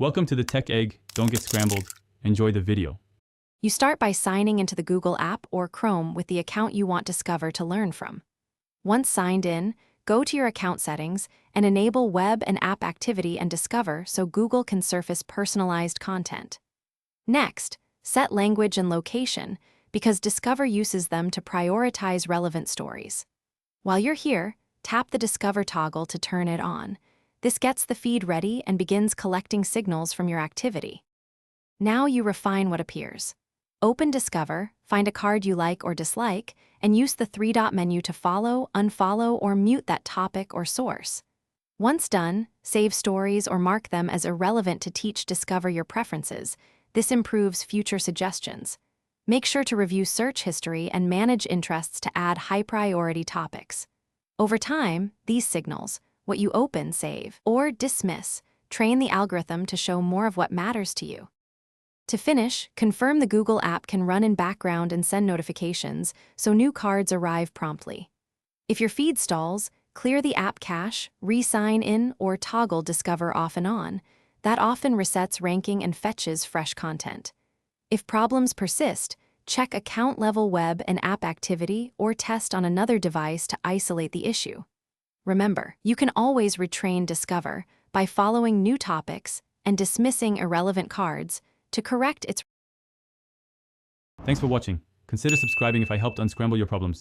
Welcome to the Tech Egg. Don't get scrambled. Enjoy the video. You start by signing into the Google app or Chrome with the account you want Discover to learn from. Once signed in, go to your account settings and enable Web and App Activity and Discover so Google can surface personalized content. Next, set language and location because Discover uses them to prioritize relevant stories. While you're here, tap the Discover toggle to turn it on. This gets the feed ready and begins collecting signals from your activity. Now you refine what appears. Open Discover, find a card you like or dislike, and use the three-dot menu to follow, unfollow, or mute that topic or source. Once done, save stories or mark them as irrelevant to teach Discover your preferences. This improves future suggestions. Make sure to review search history and manage interests to add high-priority topics. Over time, these signals, what you open, save, or dismiss, train the algorithm to show more of what matters to you. To finish, confirm the Google app can run in background and send notifications so new cards arrive promptly. If your feed stalls, clear the app cache, re-sign in, or toggle Discover off and on. That often resets ranking and fetches fresh content. If problems persist, check account-level web and app activity or test on another device to isolate the issue. Remember, you can always retrain Discover by following new topics and dismissing irrelevant cards to correct its. Thanks for watching. Consider subscribing if I helped unscramble your problems.